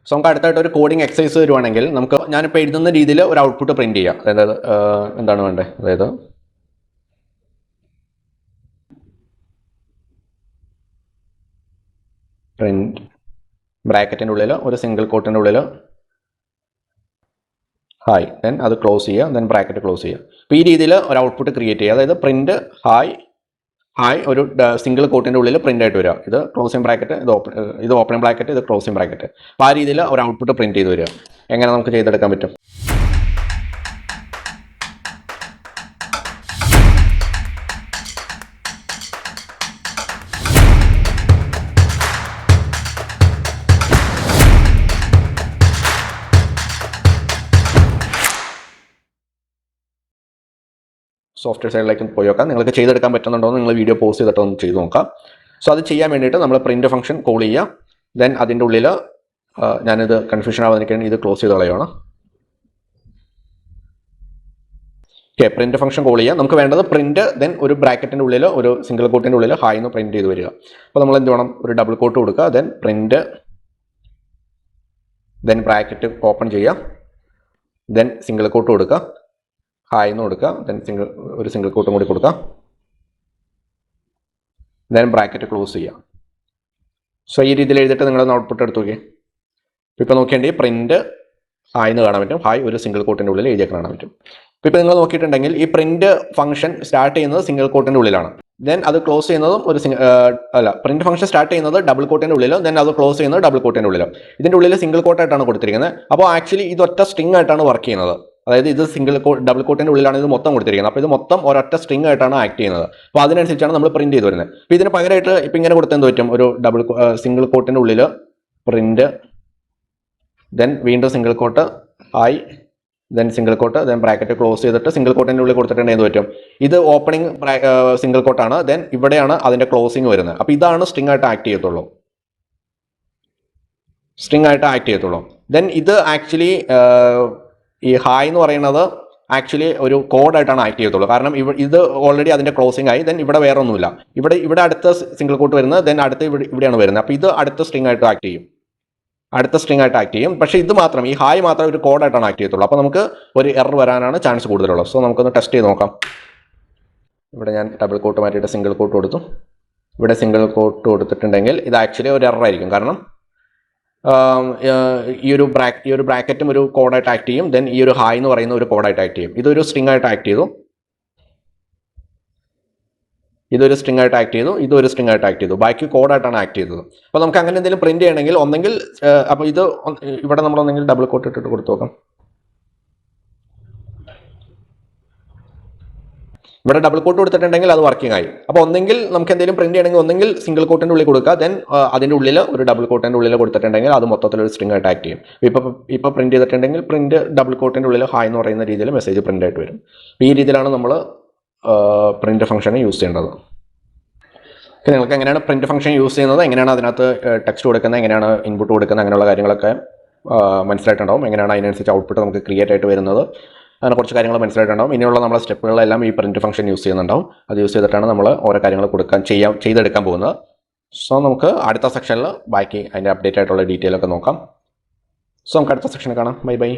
So നമുക്ക് അടുത്തായിട്ട് ഒരു കോഡിംഗ് എക്സസൈസ് വരുവാണെങ്കിൽ നമുക്ക് ഞാനിപ്പോൾ എഴുതുന്ന രീതിയിൽ ഒരു ഔട്ട്പുട്ട് പ്രിൻറ്റ് ചെയ്യാം. അതായത് എന്താണ് വേണ്ടത്, അതായത് പ്രിൻറ്റ് ബ്രാക്കറ്റിൻ്റെ ഉള്ളിൽ ഒരു സിംഗിൾ കോട്ടിൻ്റെ ഉള്ളിൽ ഹായ്, ദെൻ അത് ക്ലോസ് ചെയ്യുക, ദെൻ ബ്രാക്കറ്റ് ക്ലോസ് ചെയ്യുക. അപ്പോൾ ഈ രീതിയിൽ ഒരു ഔട്ട്പുട്ട് ക്രിയേറ്റ് ചെയ്യുക. അതായത് പ്രിൻറ്റ് ഹായ് ഒരു സിംഗിൾ കോട്ടിൻ്റെ ഉള്ളിൽ പ്രിൻ്റ് ആയിട്ട് വരിക. ഇത് ക്ലോസിംഗ് ബ്രാക്കറ്റ്, ഇത് ഓപ്പണിംഗ് ബ്രാക്കറ്റ്, ഇത് ക്ലോസിംഗ് ബ്രാക്കറ്റ്. അപ്പോൾ ആ രീതിയിൽ ഒരു ഔട്ട്പുട്ട് പ്രിൻറ്റ് ചെയ്ത് വരിക. എങ്ങനെ നമുക്ക് ചെയ്തെടുക്കാൻ പറ്റും? സോഫ്റ്റ്വെയർ സൈഡിലേക്ക് പോയി നോക്കാം. നിങ്ങൾക്ക് ചെയ്തെടുക്കാൻ പറ്റുന്നുണ്ടോ എന്ന് നിങ്ങൾ വീഡിയോ പോസ്റ്റ് ചെയ്തിട്ട് ഒന്ന് ചെയ്ത് നോക്കാം. സോ അത് ചെയ്യാൻ വേണ്ടിയിട്ട് നമ്മൾ പ്രിൻറ്റ് ഫംഗ്ഷൻ കോൾ ചെയ്യുക. ദെൻ അതിൻ്റെ ഉള്ളിൽ ഞാനിത് കൺഫ്യൂഷൻ ആവാതിരിക്കാൻ ഇത് ക്ലോസ് ചെയ്ത് കളയുകയാണ്. ഓക്കെ, പ്രിൻറ്റ് ഫംഗ്ഷൻ കോൾ ചെയ്യുക. നമുക്ക് വേണ്ടത് പ്രിൻറ്റ്, ദെൻ ഒരു ബ്രാക്കറ്റിൻ്റെ ഉള്ളിൽ ഒരു സിംഗിൾ കോട്ടിൻ്റെ ഉള്ളിൽ ഹായ് എന്ന് പ്രിൻറ്റ് ചെയ്ത് വരിക. അപ്പോൾ നമ്മൾ എന്ത് വേണം, ഒരു ഡബിൾ കോട്ട് കൊടുക്കുക, then print, then bracket open ചെയ്യുക, ദെൻ സിംഗിൾ കോട്ട് കൊടുക്കുക, ഹായ് എന്ന് കൊടുക്കുക, ദെൻ ഒരു സിംഗിൾ കോട്ടും കൂടി കൊടുക്കുക, ദെൻ ബ്രാക്കറ്റ് ക്ലോസ് ചെയ്യുക. സോ ഈ രീതിയിൽ എഴുതിയിട്ട് നിങ്ങളൊന്ന് ഔട്ട്പുട്ട് എടുത്ത് നോക്കിയേ. ഇപ്പോൾ നോക്കിയിട്ടുണ്ടെങ്കിൽ പ്രിൻറ്റ് ഹായ് എന്ന് കാണാൻ പറ്റും, ഹായ് ഒരു സിംഗിൾ കോട്ടിൻ്റെ ഉള്ളിൽ എഴുതിയൊക്കെ കാണാൻ പറ്റും. ഇപ്പോൾ നിങ്ങൾ നോക്കിയിട്ടുണ്ടെങ്കിൽ ഈ പ്രിൻറ്റ് ഫംഗ്ഷൻ സ്റ്റാർട്ട് ചെയ്യുന്നത് സിംഗിൾ കോട്ടിൻ്റെ ഉള്ളിലാണ്, ദെൻ അത് ക്ലോസ് ചെയ്യുന്നതും ഒരു പ്രിൻറ്റ് ഫംഗ്ഷൻ സ്റ്റാർട്ട് ചെയ്യുന്നത് ഡബിൾ കോട്ടിൻ്റെ ഉള്ളിലും, ദെൻ അത് ക്ലോസ് ചെയ്യുന്നത് ഡബിൾ കോട്ടിൻ്റെ ഉള്ളിലും. ഇതിൻ്റെ ഉള്ളിൽ സിംഗിൾ കോട്ടായിട്ടാണ് കൊടുത്തിരിക്കുന്നത്. അപ്പോൾ ആക്ച്വലി ഇത് ഒറ്റ സ്ട്രിംഗ് ആയിട്ടാണ് വർക്ക് ചെയ്യുന്നത്. അതായത് ഇത് ഡബിൾ കോട്ടിൻ്റെ ഉള്ളിലാണ് ഇത് മൊത്തം കൊടുത്തിരിക്കുന്നത്. അപ്പോൾ ഇത് മൊത്തം ഒരൊറ്റ സ്ട്രിംഗ് ആയിട്ടാണ് ആക്ട് ചെയ്യുന്നത്. അപ്പോൾ അതിനനുസരിച്ചാണ് നമ്മൾ പ്രിൻറ്റ് ചെയ്ത് വരുന്നത്. അപ്പോൾ ഇതിന് പകരമായിട്ട് ഇപ്പോൾ ഇങ്ങനെ കൊടുത്തെന്ത് പറ്റും, ഒരു സിംഗിൾ കോട്ടിൻ്റെ ഉള്ളിൽ പ്രിൻറ്റ്, ദെൻ വീണ്ടും single quote hi, then single quote, then bracket close ചെയ്തിട്ട് സിംഗിൾ കോട്ടിൻ്റെ ഉള്ളിൽ കൊടുത്തിട്ടുണ്ടെങ്കിൽ എന്ത് പറ്റും, ഇത് ഓപ്പണിംഗ് സിംഗിൾ കോട്ടാണ്, ദെൻ ഇവിടെയാണ് അതിൻ്റെ ക്ലോസിംഗ് വരുന്നത്. അപ്പോൾ ഇതാണ് സ്ട്രിംഗ് ആയിട്ട് ആക്ട് ചെയ്യത്തുള്ളൂ, ദെൻ ഇത് ആക്ച്വലി ഈ ഹായ് എന്ന് പറയുന്നത് ആക്ച്വലി ഒരു കോഡായിട്ടാണ് ആക്ട് ചെയ്യത്തുള്ളൂ. കാരണം ഇത് ഓൾറെഡി അതിൻ്റെ ക്ലോസിംഗ് ആയി, ദെൻ ഇവിടെ വേറെ ഒന്നുമില്ല, ഇവിടെ അടുത്ത സിംഗിൾ കോട്ട് വരുന്നത്, ദെൻ അടുത്ത് ഇവിടെയാണ് വരുന്നത്. അപ്പോൾ ഇത് അടുത്ത സ്ട്രിംഗ് ആയിട്ട് ആക്ട് ചെയ്യും, പക്ഷേ ഇത് മാത്രം, ഈ ഹായ് മാത്രം ഒരു കോഡായിട്ടാണ് ആക്ട് ചെയ്യത്തുള്ളൂ. അപ്പോൾ നമുക്ക് ഒരു എറർ വരാനാണ് ചാൻസ് കൂടുതലുള്ളത്. സോ നമുക്കൊന്ന് ടെസ്റ്റ് ചെയ്ത് നോക്കാം. ഇവിടെ ഞാൻ ഡബിൾ കോട്ട് മാറ്റിയിട്ട് സിംഗിൾ കോട്ട് കൊടുത്തു. ഇവിടെ സിംഗിൾ കോട്ട് കൊടുത്തിട്ടുണ്ടെങ്കിൽ ഇത് ആക്ച്വലി ഒരു എറർ ആയിരിക്കും. കാരണം ഈ ഒരു ബ്രാക്കറ്റും ഒരു കോഡായിട്ട് ആക്ട് ചെയ്യും, ദെൻ ഈ ഒരു ഹായ് എന്ന് പറയുന്ന ഒരു കോഡായിട്ട് ആക്ട് ചെയ്യും. ഇതൊരു സ്ട്രിംഗ് ആയിട്ട് ആക്ട് ചെയ്തു, ഇതൊരു സ്ട്രിംഗ് ആയിട്ട് ആക്ട് ചെയ്തു, ബാക്കി കോഡായിട്ടാണ് ആക്ട് ചെയ്തത്. അപ്പോൾ നമുക്ക് അങ്ങനെ എന്തെങ്കിലും പ്രിൻറ്റ് ചെയ്യണമെങ്കിൽ ഒന്നെങ്കിൽ അപ്പോൾ ഇത് ഇവിടെ നമ്മളൊന്നെങ്കിൽ ഡബിൾ കോട്ട് ഇട്ടിട്ട് കൊടുത്തു നോക്കാം. ഇവിടെ ഡബിൾ കോട്ട് കൊടുത്തിട്ടുണ്ടെങ്കിൽ അത് വർക്കിംഗ് ആയി. അപ്പോൾ ഒന്നെങ്കിൽ നമുക്ക് എന്തെങ്കിലും പ്രിൻറ്റ് ചെയ്യണമെങ്കിൽ ഒന്നെങ്കിൽ സിംഗിൾ കോട്ടിൻ്റെ ഉള്ളിൽ കൊടുക്കുക, ദെൻ അതിൻ്റെ ഉള്ളിൽ ഒരു ഡബിൾ കോട്ടിൻ്റെ ഉള്ളിൽ കൊടുത്തിട്ടുണ്ടെങ്കിൽ അത് മൊത്തത്തിലൊരു സ്ട്രിംഗ് ആയിട്ട് ആക്ട് ചെയ്യും. ഇപ്പോൾ പ്രിൻറ്റ് ചെയ്തിട്ടുണ്ടെങ്കിൽ പ്രിൻറ്റ് ഡബിൾ കോട്ടിൻ്റെ ഉള്ളിൽ ഹായ് എന്ന് പറയുന്ന രീതിയിൽ മെസ്സേജ് പ്രിൻ്റ് ആയിട്ട് വരും. ഈ രീതിയിലാണ് നമ്മൾ പ്രിൻറ്റ് ഫംഗ്ഷനെ യൂസ് ചെയ്യേണ്ടത്. നിങ്ങൾക്ക് എങ്ങനെയാണ് പ്രിൻറ്റ് ഫംഗ്ഷൻ യൂസ് ചെയ്യുന്നത്, എങ്ങനെയാണ് അതിനകത്ത് ടെക്സ്റ്റ് കൊടുക്കുന്നത്, എങ്ങനെയാണ് ഇൻപുട്ട് കൊടുക്കുന്നത്, അങ്ങനെയുള്ള കാര്യങ്ങളൊക്കെ മനസ്സിലായിട്ടുണ്ടാവും. എങ്ങനെയാണ് അതിനനുസരിച്ച് ഔട്ട്പുട്ട് നമുക്ക് ക്രിയേറ്റ് ആയിട്ട് വരുന്നത്, അങ്ങനെ കുറച്ച് കാര്യങ്ങൾ മനസ്സിലായിട്ടുണ്ടാവും. ഇനിയുള്ള നമ്മളെ സ്റ്റെപ്പുകളെല്ലാം ഈ പ്രിൻറ്റ് ഫംഗ്ഷൻ യൂസ് ചെയ്യുന്നുണ്ടാവും. അത് യൂസ് ചെയ്തിട്ടാണ് നമ്മൾ ഓരോ കാര്യങ്ങൾ ചെയ്തെടുക്കാൻ പോകുന്നത്. സോ നമുക്ക് അടുത്ത സെക്ഷനിൽ ബാക്കി അതിൻ്റെ അപ്ഡേറ്റ് ആയിട്ടുള്ള ഡീറ്റെയിൽ ഒക്കെ നോക്കാം. സോ നമുക്ക് അടുത്ത സെക്ഷനിൽ കാണാം. ബൈ.